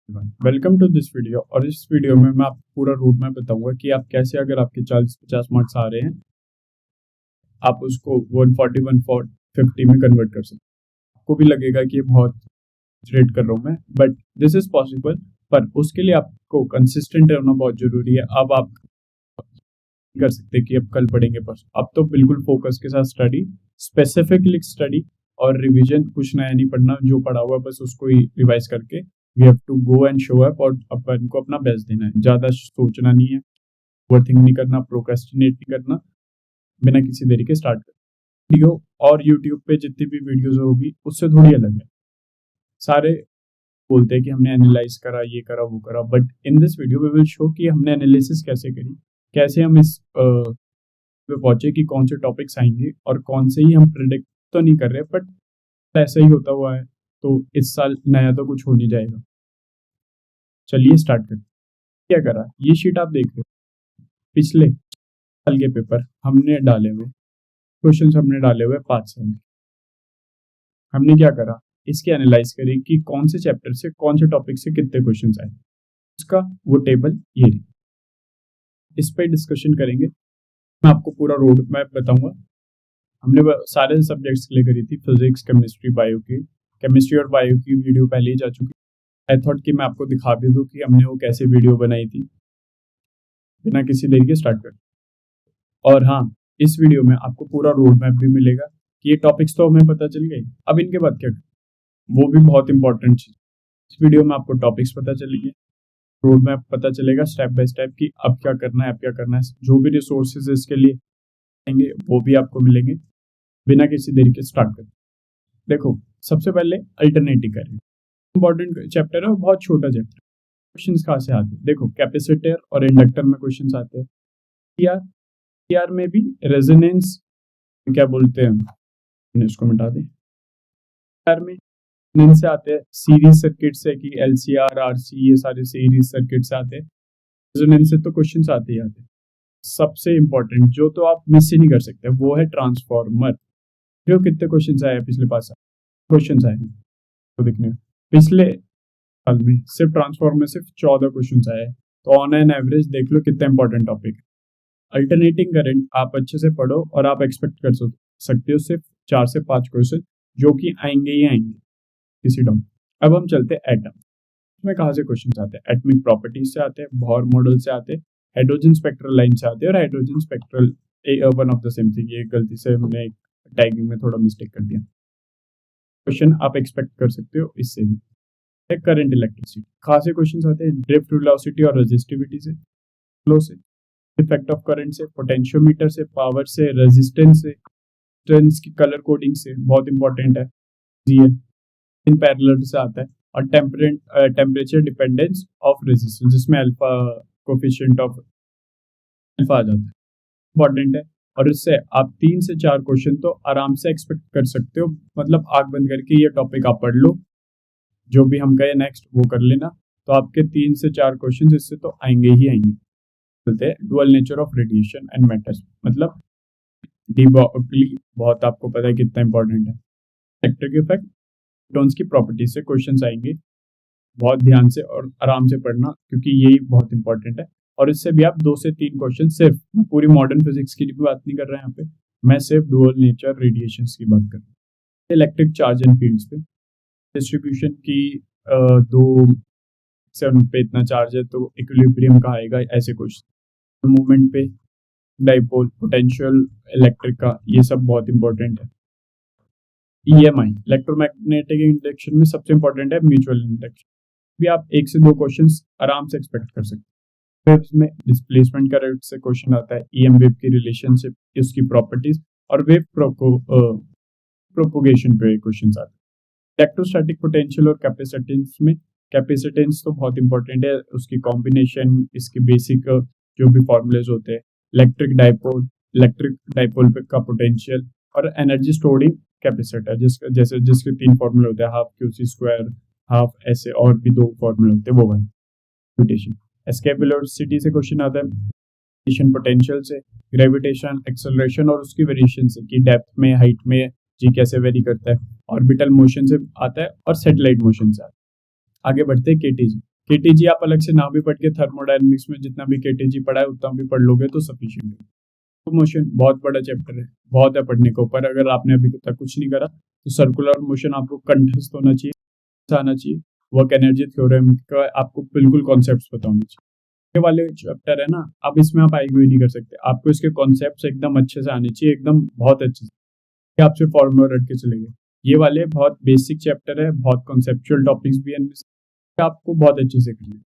Welcome to this video. और इस video में मैं आपको पूरा रूट मैप बताऊंगा कि आप कैसे, अगर आपके 40-50 मार्क्स आ रहे हैं, आप उसको 140 150 में कन्वर्ट कर सकते हैं। आपको भी लगेगा कि ये बहुत रेट कर रहा हूँ मैं, बट दिस इज पॉसिबल। पर उसके लिए आपको कंसिस्टेंट रहना बहुत जरूरी है। अब आप कर सकते कि अब कल पढ़ेंगे, पर अब तो बिल्कुल फोकस के साथ स्टडी, स्पेसिफिकली स्टडी और रिवीजन। कुछ नया नहीं पढ़ना, जो पढ़ा हुआ बस उसको ही रिवाइज करके we have to go and show up, और अपन को अपना बेस्ट देना है। ज़्यादा सोचना नहीं है, ओवरथिंक नहीं करना, प्रोक्रेस्टिनेट नहीं करना, बिना किसी देरी के स्टार्ट कर। वीडियो और यूट्यूब पे जितनी भी वीडियोस होगी उससे थोड़ी अलग है। सारे बोलते हैं कि हमने एनालाइज करा, ये करा, वो करा, but in this video we will show कि हमने एनालिसिस कैसे करी, कैसे हम इस पे पहुंचे कि कौन से टॉपिक्स आएंगे और कौन से ही हम प्रिडिक्ट तो नहीं कर रहे, बट ऐसा ही होता हुआ है। तो इस साल नया तो कुछ हो नहीं जाएगा। चलिए स्टार्ट करते। क्या करा, ये शीट आप देख रहे हो, पिछले साल के पेपर हमने डाले हुए, क्वेश्चंस हमने डाले हुए 5 साल के। हमने क्या करा, इसकी एनालाइज करी कि कौन से चैप्टर से, कौन से टॉपिक से कितने क्वेश्चंस आए, उसका वो टेबल ये रही। इस पे डिस्कशन करेंगे। मैं आपको पूरा रोड मैप बताऊंगा। हमने सारे सब्जेक्ट्स के लिए करी थी, फिजिक्स, केमिस्ट्री, बायो की। केमिस्ट्री और बायो की वीडियो पहले ही जा चुकी। आई थॉट कि मैं आपको दिखा भी दूं कि हमने वो कैसे वीडियो बनाई थी। बिना किसी देरी के स्टार्ट कर। और हाँ, इस वीडियो में आपको पूरा रोड मैप भी मिलेगा कि ये टॉपिक्स तो हमें पता चल गए, अब इनके बाद क्या, वो भी बहुत इंपॉर्टेंट चीज। इस वीडियो में आपको टॉपिक्स पता चलेंगे, रोड मैप पता चलेगा स्टेप बाय स्टेप कि अब क्या करना है, अब क्या करना है। जो भी रिसोर्सेज इसके लिए आएंगे वो भी आपको मिलेंगे। बिना किसी देरी के स्टार्ट करें। देखो, सबसे पहले अल्टरनेटिव करें। इंपॉर्टेंट चैप्टर है और बहुत छोटा चैप्टर। क्वेश्चंस कहाँ से आते हैं, देखो कैपेसिटर और इंडक्टर में क्वेश्चंस आते हैं। टीआर में भी रेजोनेंस, क्या बोलते हैं, इसको मिटा दें। टीआर में रेजोनेंस से आते हैं, सीरीज सर्किट से कि एलसीआर, आरसी, ये सारे सीरीज सर्किट से आते हैं। रेजोनेंस से तो क्वेश्चंस आते ही आते हैं। सबसे इंपॉर्टेंट जो तो आप मिस ही नहीं कर सकते वो है ट्रांसफॉर्मर। जो कितने क्वेश्चंस आए हैं पिछले 5 साल, क्वेश्चंस आए हैं तो देखने पिछले साल में सिर्फ ट्रांसफॉर्मर में सिर्फ 14 क्वेश्चंस आए हैं। तो ऑन एन एवरेज देख लो कितना इंपॉर्टेंट टॉपिक। अल्टरनेटिंग करंट आप अच्छे से पढ़ो और आप एक्सपेक्ट कर सकते हो सिर्फ 4 से 5 क्वेश्चन जो कि आएंगे ही आएंगे किसी टर्म। अब हम चलते हैं एटम में। कहाँ से क्वेश्चन आते हैं, एटमिक प्रॉपर्टीज से आते हैं, बोहर मॉडल से आते हैं, हाइड्रोजन स्पेक्ट्रल लाइन से आते हैं, और hydrogen spectral one of the same thing. ये गलती से हमने टैगिंग में थोड़ा मिस्टेक कर दिया। क्वेश्चन आप एक्सपेक्ट कर सकते हो इससे भी। करंट इलेक्ट्रिसिटी, कहाँ से क्वेश्चन आते हैं, ड्रिफ्ट वेलोसिटी और रेजिस्टिविटी से, फ्लो से, इफेक्ट ऑफ करंट से, पोटेंशियोमीटर से, पावर से, रेजिस्टेंस से, रेजिस्टेंस की कलर कोडिंग से, बहुत इंपॉर्टेंट है ये। इन पैरेलल से आता है। और टेम्परेचर डिपेंडेंस ऑफ रेजिस्टेंस, जिसमें अल्फा कोफिशिएंट ऑफ अल्फा आ जाता है, इंपॉर्टेंट है। और इससे आप 3 से 4 क्वेश्चन तो आराम से एक्सपेक्ट कर सकते हो। मतलब आंख बंद करके ये टॉपिक आप पढ़ लो, जो भी हम कहे नेक्स्ट वो कर लेना, तो आपके 3 से 4 क्वेश्चन इससे तो आएंगे ही आएंगे। बोलते हैं dual nature of radiation and matters, मतलब डी ब्रॉगली, बहुत आपको पता है कितना इंपॉर्टेंट है। इलेक्ट्रिक इफेक्ट, फोटॉन्स की प्रॉपर्टीज से क्वेश्चंस आएंगे। बहुत ध्यान से और आराम से पढ़ना, क्योंकि यही बहुत इंपॉर्टेंट है। और इससे भी आप 2 से 3 क्वेश्चन, सिर्फ मैं पूरी मॉडर्न फिजिक्स की भी बात नहीं कर रहा यहाँ पे, मैं सिर्फ डुअल नेचर रेडिएशन की बात कर रहा हूँ। इलेक्ट्रिक चार्ज एंड फील्ड्स पे, डिस्ट्रीब्यूशन की 2 से उन पे इतना चार्ज है तो इक्विलिब्रियम कहाँ आएगा, ऐसे क्वेश्चन। मूवमेंट पे डाइपोल, पोटेंशियल इलेक्ट्रिक का, ये सब बहुत इंपॉर्टेंट है। ईएमआई, इलेक्ट्रोमैग्नेटिक इंडक्शन में सबसे इंपॉर्टेंट है म्यूचुअल इंडक्शन। भी आप 1 से 2 क्वेश्चंस आराम से एक्सपेक्ट कर सकते हैं। वेव्स में डिस्प्लेसमेंट करंट से क्वेश्चन आता है, ईएम वेव की रिलेशनशिप, उसकी प्रॉपर्टीज, और वेव प्रोपोगेशन पे क्वेश्चन आते हैं। इलेक्ट्रोस्टैटिक पोटेंशियल और कैपेसिटेंस में, कैपेसिटेंस तो बहुत इंपॉर्टेंट है, उसकी कॉम्बिनेशन, इसके बेसिक जो भी फॉर्मूलेज होते हैं। इलेक्ट्रिक डाइपोल पे का पोटेंशियल, और एनर्जी स्टोरिंग कैपेसिटर, जिसके 3 फॉर्मूले होते हैं, हाफ क्यूसी स्क्वायर, हाफ ऐसे, और भी 2 फॉर्मूले होते हैं वो वाले। ग्रेविटेशन, एस्केप वेलोसिटी से क्वेश्चन आता है, ग्रेविटेशन पोटेंशियल से, ग्रेविटेशन एक्सेलरेशन और उसकी वेरिएशन से कि डेप्थ में, हाइट में जी कैसे वेरी करता है। ऑर्बिटल मोशन से आता है और सैटेलाइट मोशन से आता है। आगे बढ़ते हैं केटीजी, केटीजी आप अलग से ना भी पढ़ के थर्मोडायनेमिक्स में जितना भी केटीजी पढ़ा है उतना भी पढ़ लोगे तो सफिशिएंट है। तो मोशन बहुत बड़ा चैप्टर है, बहुत है पढ़ने के ऊपर। अगर आपने अभी तक कुछ नहीं करा तो सर्कुलर मोशन आपको कंठस्थ होना चाहिए, आना चाहिए। वर्क एनर्जी थ्योरम का आपको बिल्कुल कॉन्सेप्ट्स पता होने चाहिए। ये वाले चैप्टर है ना, अब इसमें आप आईक्यू नहीं कर सकते, आपको इसके कॉन्सेप्ट्स एकदम अच्छे से आने चाहिए, एकदम बहुत अच्छे से, आप सिर्फ फॉर्मूला रट के चलेंगे। ये वाले बहुत बेसिक चैप्टर है, बहुत कॉन्सेप्चुअल टॉपिक्स भी है, आपको बहुत अच्छे से करना है।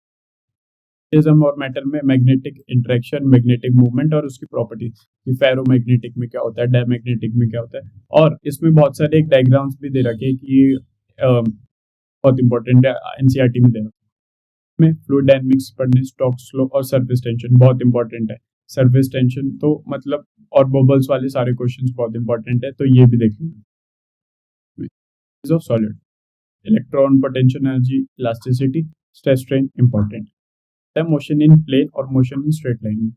और मैटर में मैग्नेटिक इंटरेक्शन, मैग्नेटिक मूवमेंट और उसकी प्रॉपर्टीज, कि फेरोमैग्नेटिक में क्या होता है, डायमैग्नेटिक में क्या होता है, और इसमें बहुत सारे एक डायग्राम्स भी दे रखे हैं कि बहुत इंपॉर्टेंट है, एनसीईआरटी में दे रखा है। में फ्लूइड डायनामिक्स पढ़ने, स्टोक्स लॉ और सरफेस टेंशन बहुत इंपॉर्टेंट है। सरफेस टेंशन तो मतलब, और बबल्स वाले सारे क्वेश्चंस बहुत इंपॉर्टेंट है, तो ये भी देख लेंगे। Solid, electron potential energy, elasticity, stress strain important है। मोशन इन प्लेन और motion in straight line.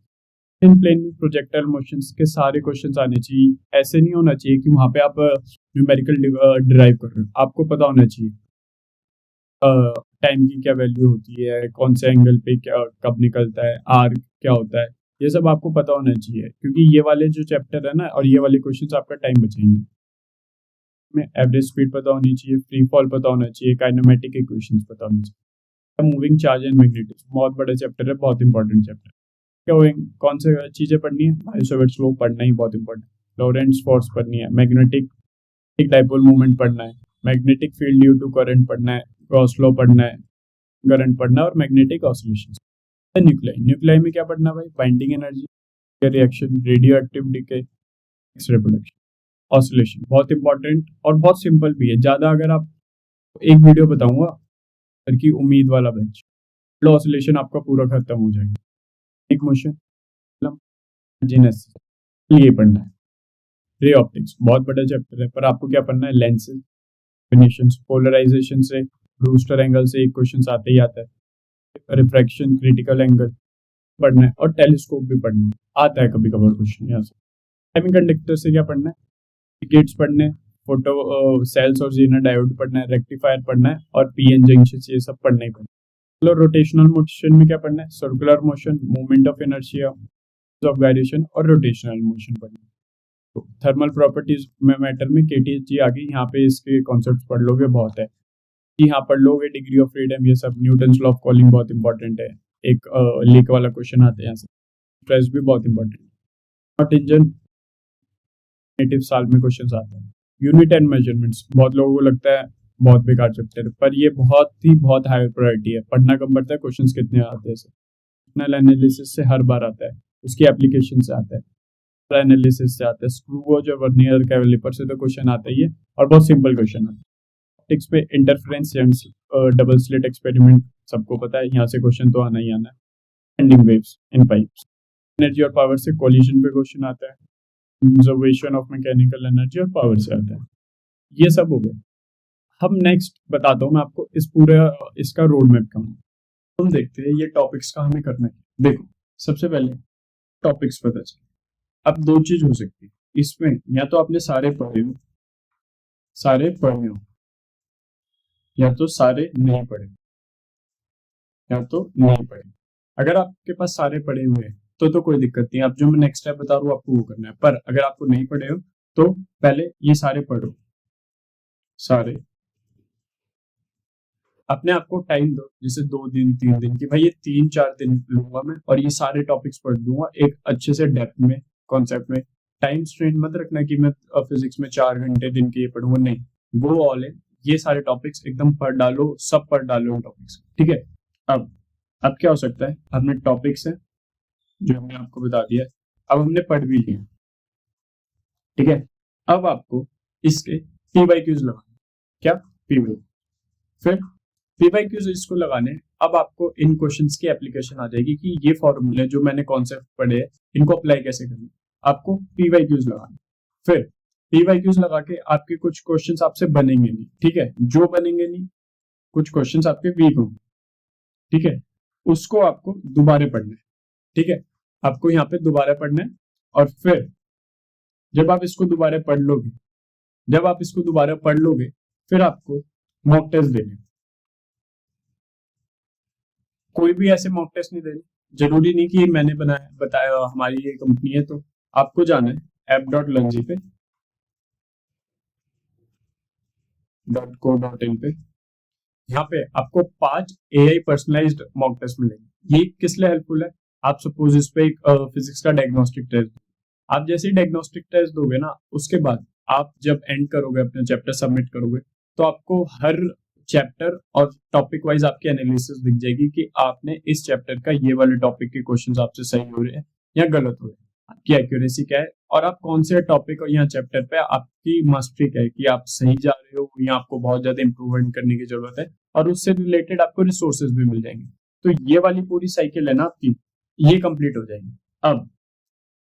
In plane में प्रोजेक्टाइल मोशंस के सारे क्वेश्चंस आने चाहिए। ऐसे नहीं होना चाहिए कि वहां पे आप न्यूमेरिकल डिराइव कर रहे हो, आपको पता होना चाहिए टाइम की क्या वैल्यू होती है, कौन से एंगल पे क्या कब निकलता है, आर क्या होता है, ये सब आपको पता होना चाहिए, क्योंकि ये वाले जो चैप्टर है ना और ये वाले क्वेश्चंस आपका टाइम बचाएंगे। में एवरेज स्पीड पता होनी चाहिए, फ्री फॉल पता होना चाहिए, काइनेमेटिक इक्वेशंस पता होनी चाहिए। मूविंग चार्ज एंड मैग्नेटिज्म बहुत बड़ा चैप्टर है, बहुत इंपॉर्टेंट चैप्टर। क्या कौन से चीजें पढ़नी है, माइल्स लॉ पढ़ना ही बहुत इंपॉर्टेंट, लॉरेंट्ज फोर्स पढ़नी है, मैग्नेटिक डाइपोल मूवमेंट पढ़ना है, magnetic field due to current पढ़ना है, गॉस लॉ पढ़ना है, करंट पढ़ना है, और मैग्नेटिक ऑसिलेशन। न्यूक्लियाई में क्या पढ़ना है भाई, binding energy, reaction, radio active decay, X ray production, oscillation बहुत इंपॉर्टेंट और बहुत सिंपल भी है। ज्यादा अगर आप एक वीडियो बताऊंगा की उम्मीद वाला बेंच, ऑसिलेशन आपका पूरा खत्म हो जाएगा। एक मोशन जीनेस ये पढ़ना है। रे ऑप्टिक्स बहुत बड़ा चैप्टर है, पर आपको क्या पढ़ना है, लेंसेज, पोलराइजेशन से, ब्रूस्टर एंगल से एक क्वेश्चन आते ही आता है, रिफ्रैक्शन, क्रिटिकल एंगल पढ़ना है, और टेलीस्कोप भी पढ़ना है, आता है कभी कभार क्वेश्चन यहाँ से। सेमीकंडक्टर से क्या पढ़ना है, गेट्स पढ़ने, फोटो सेल्स और जीना डायोड पढ़ना है, रेक्टिफायर पढ़ना है, और पीएन जंक्शन, ये सब पढ़ना ही पड़ना है। रोटेशनल मोशन में क्या पढ़ना है, circular motion, movement of inertia, of gyration, और रोटेशनल मोशन पढ़ना है। तो थर्मल प्रॉपर्टीज में मैटर में केटीजी आ गई, यहाँ पे इसके कॉन्सेप्ट पढ़ लोगे बहुत है, यहाँ पढ़ लोगे डिग्री ऑफ फ्रीडम, ये सब, न्यूटन्स लॉ ऑफ कॉलिंग बहुत इंपॉर्टेंट है, एक लीक वाला क्वेश्चन आता है यहाँ से, स्ट्रेस भी बहुत इंपॉर्टेंट है, नॉट इंजन नेटिव साल में क्वेश्चन आता है। यूनिट एंड मेजरमेंट्स बहुत लोगों को लगता है बहुत बेकार चैप्टर, पर ये बहुत हाई प्रायोरिटी है। पढ़ना कम पड़ता है, क्वेश्चंस कितने आते हैं, सिग्नल एनालिसिस से हर बार आता है, उसकी एप्लीकेशन से आता है, एनालिसिस से आता है, स्क्रू गेज और वर्नियर कैलिपर से तो क्वेश्चन आता ही है, और बहुत सिंपल क्वेश्चन आता है। ऑप्टिक्स पे इंटरफेरेंस डबल स्लिट एक्सपेरिमेंट सबको पता है, यहाँ से क्वेश्चन तो आना ही आना है। Bending waves in pipes, energy और पावर से कोलिजन पे क्वेश्चन आता है, कंजर्वेशन ऑफ मैकेनिकल एनर्जी और पावर से आता है। ये सब हो गए। हम नेक्स्ट बताता हूँ मैं आपको इस पूरे इसका रोड मैप का। हम देखते हैं ये टॉपिक्स का हमें करना है। देखो सबसे पहले टॉपिक्स पता चले। अब दो चीज हो सकती है इसमें, या तो आपने सारे पढ़े हो, या तो सारे नहीं पढ़े, अगर आपके पास सारे पढ़े हुए हैं तो कोई दिक्कत नहीं, अब जो मैं नेक्स्ट स्टेप बता रहा हूँ आपको वो करना है। पर अगर आपको नहीं पढ़े हो तो पहले ये सारे पढ़ो, सारे अपने आप को टाइम दो, जैसे 2 दिन 3 दिन की, भाई ये 3-4 दिन लूंगा मैं और ये सारे टॉपिक्स पढ़ लूंगा एक अच्छे से डेप्थ में, कॉन्सेप्ट में। टाइम स्ट्रेन मत रखना कि मैं फिजिक्स में 4 घंटे दिन के ये पढ़ूंगा, नहीं, गो ऑल इन, ये सारे टॉपिक्स एकदम पढ़ डालो, सब पढ़ डालो टॉपिक्स, ठीक है। अब क्या हो सकता है, हमने टॉपिक्स है जो हमने आपको बता दिया, अब हमने पढ़ भी लिया, ठीक है। अब आपको इसके पीवाईक्यूज लगाने, क्या पीवाई, फिर पीवाईक्यूज इसको लगाने। अब आपको इन क्वेश्चंस की एप्लीकेशन आ जाएगी कि ये फॉर्मूले जो मैंने कॉन्सेप्ट पढ़े इनको अप्लाई कैसे करना, आपको पीवाईक्यूज लगाने। फिर पीवाईक्यूज लगा के आपके कुछ क्वेश्चंस आपसे बनेंगे नहीं, ठीक है, जो बनेंगे नहीं, कुछ क्वेश्चंस आपके वीक होंगे, ठीक है, उसको आपको दोबारा पढ़ना है, ठीक है, आपको यहाँ पे दोबारा पढ़ना है। और फिर जब आप इसको दोबारा पढ़ लोगे, फिर आपको मॉक टेस्ट देने, कोई भी ऐसे मॉक टेस्ट नहीं देने, जरूरी नहीं कि मैंने बताया हमारी ये कंपनी है, तो आपको जाना है app.lunsy पे .co.in पे। यहाँ पे आपको 5 AI पर्सनलाइज्ड मॉक टेस्ट मिलेंगे। ये किस लिए हेल्पफुल है? आप सपोज इस पे एक फिजिक्स का डायग्नोस्टिक टेस्ट, आप जैसे ही डायग्नोस्टिक टेस्ट दोगे ना, उसके बाद आप जब एंड करोगे अपना चैप्टर सबमिट करोगे, तो आपको हर चैप्टर और टॉपिक वाइज आपकी एनालिसिस दिख जाएगी कि आपने इस चैप्टर का ये वाले टॉपिक के क्वेश्चंस आपसे सही हो रहे हैं या गलत हो रहे हैं, आपकी एक्यूरेसी क्या है, और आप कौन से टॉपिक और यहाँ चैप्टर पे आपकी मास्टरी क्या है, कि आप सही जा रहे हो या आपको बहुत ज्यादा इंप्रूवमेंट करने की जरूरत है, और उससे रिलेटेड आपको रिसोर्सेज भी मिल जाएंगे। तो ये वाली पूरी साइकिल है ना आपकी, ये कंप्लीट हो जाएगी। अब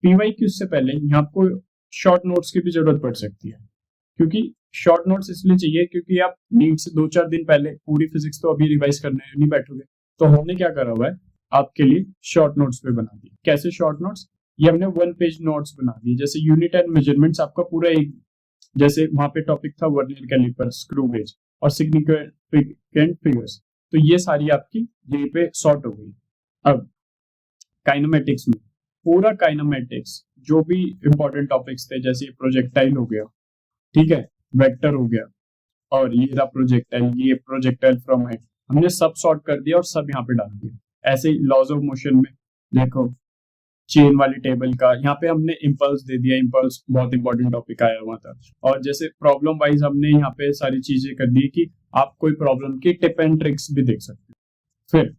PYQ से पहले यहाँ आपको शॉर्ट नोट्स की भी जरूरत पड़ सकती है, क्योंकि शॉर्ट नोट्स इसलिए चाहिए क्योंकि आप नीट से 2-4 दिन पहले पूरी फिजिक्स तो अभी रिवाइज करने नहीं बैठोगे, तो हमने क्या करा हुआ है आपके लिए शॉर्ट नोट्स पे बना दिए। कैसे शॉर्ट नोट्स? ये हमने 1 पेज नोट्स बना दिए। जैसे यूनिट एंड मेजरमेंट्स आपका पूरा एक, जैसे वहां पे टॉपिक था वर्नियर कैलिपर, स्क्रू गेज और सिग्निफिकेंट फिगर्स, तो ये सारी आपकी यहीं पे सॉर्ट हो गई। अब काइनेमेटिक्स में पूरा काइनेमेटिक्स जो भी इंपॉर्टेंट टॉपिक्स थे, जैसे प्रोजेक्टाइल हो गया, ठीक है, वेक्टर हो गया, और ये रहा प्रोजेक्टाइल, ये प्रोजेक्टाइल फ्रॉम हाइट, हमने सब सॉर्ट कर दिया और सब यहाँ पे डाल दिया। ऐसे ही लॉज ऑफ मोशन में देखो चेन वाली टेबल का यहाँ पे हमने इम्पल्स दे दिया, इम्पल्स बहुत इंपॉर्टेंट टॉपिक आया हुआ था। और जैसे प्रॉब्लम वाइज हमने यहाँ पे सारी चीजें कर दी कि आप कोई प्रॉब्लम की टिप एंड ट्रिक्स भी देख सकते हो। फिर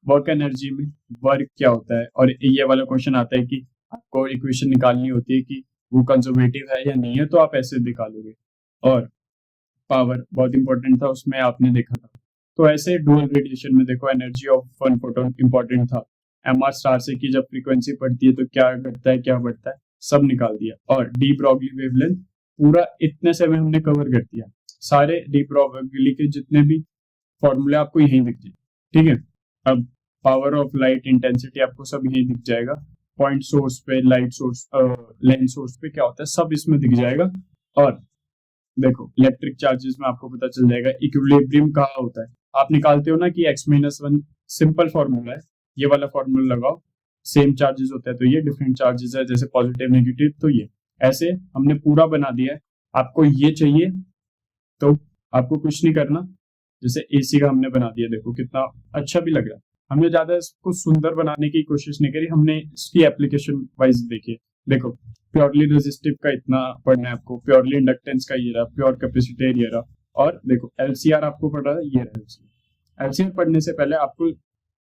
वर्क एनर्जी में वर्क क्या होता है, और ये वाला क्वेश्चन आता है कि आपको इक्वेशन निकालनी होती है कि वो कंजर्वेटिव है या नहीं है, तो आप ऐसे निकालोगे। और पावर बहुत इंपॉर्टेंट था, उसमें आपने देखा था। तो ऐसे डुअल रेडिएशन में देखो energy of one photon important था, MR स्टार से की जब फ्रीक्वेंसी पड़ती है तो क्या घटता है क्या बढ़ता है, सब निकाल दिया। और डी ब्रॉगली वेवलेंथ पूरा इतने से में हमने कवर कर दिया, सारे डी ब्रॉगली के जितने भी फॉर्मूले आपको यहीं दिख जाए, ठीक है। अब पावर ऑफ लाइट इंटेंसिटी आपको सब यहीं दिख जाएगा, पॉइंट सोर्स पे लाइट सोर्स लेंस सोर्स पे क्या होता है सब इसमें दिख जाएगा। और देखो इलेक्ट्रिक चार्जेस में आपको पता चल जाएगा इक्विलिब्रियम कहाँ होता है। आप निकालते हो ना कि x-1 सिंपल फॉर्मूला है, ये वाला फॉर्मूला लगाओ, सेम चार्जेस होता है तो ये, डिफरेंट चार्जेस है जैसे पॉजिटिव नेगेटिव तो ये, ऐसे हमने पूरा बना दिया है। आपको ये चाहिए तो आपको कुछ नहीं करना, जैसे AC का हमने बना दिया, देखो कितना अच्छा भी लग रहा है। हमने ज्यादा इसको सुंदर बनाने की कोशिश नहीं करी, हमने इसकी एप्लीकेशन वाइज देखी। देखो प्योरली रेजिस्टिव का इतना पढ़ना है आपको, प्योरली इंडक्टेंस का ये रहा, प्योर कैपेसिटर ये रहा, और देखो LCR आपको पढ़ रहा है ये रहा। LCR पढ़ने से पहले आपको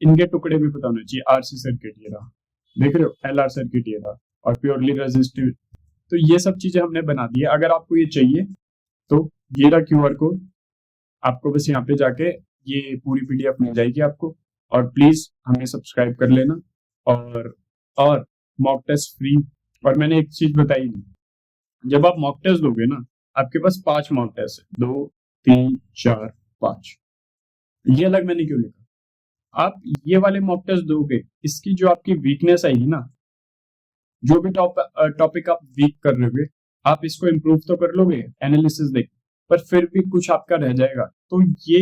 इनके टुकड़े भी पता होने चाहिए, RC सर्किट ये रहा, देख रहे हो, LR सर्किट ये रहा, और प्योरली रेजिस्टिव। तो ये सब चीजें हमने बना दी है। अगर आपको ये चाहिए तो ये रहा QR कोड, आपको बस यहाँ पे जाके ये पूरी PDF मिल जाएगी आपको। और प्लीज हमें सब्सक्राइब कर लेना, और मॉक टेस्ट फ्री। और मैंने एक चीज बताई नहीं, जब आप मॉक टेस्ट दोगे ना, आपके पास 5 मॉक टेस्ट है, 2 3 4 5, ये अलग मैंने क्यों लिखा, आप ये वाले मॉक टेस्ट दोगे, इसकी जो आपकी वीकनेस आएगी ना, जो भी टॉपिक आप वीक कर रहे होगे, आप इसको इम्प्रूव तो कर लोगे एनालिसिस देख, पर फिर भी कुछ आपका रह जाएगा, तो ये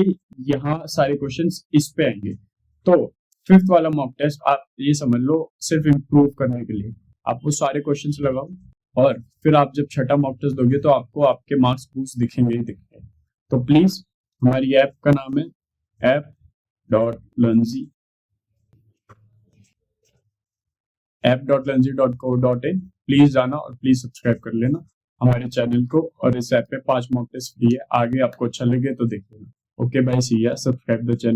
यहाँ सारे क्वेश्चंस इस पे आएंगे। तो 5th वाला मॉक टेस्ट आप ये समझ लो सिर्फ इम्प्रूव करने के लिए, आप वो सारे क्वेश्चंस लगाओ, और फिर आप जब छठा मॉक टेस्ट दोगे तो आपको आपके मार्क्स बूस्ट दिखेंगे ही दिखेंगे। तो प्लीज हमारी ऐप का नाम है app.lunsy.co.in, प्लीज जाना और प्लीज सब्सक्राइब कर लेना हमारे चैनल को। और इस ऐप पे 5 मॉक टेस्ट फ्री है, आगे आपको अच्छा लगे तो देख लेना। ओके बाय, सी या, सब्सक्राइब द चैनल।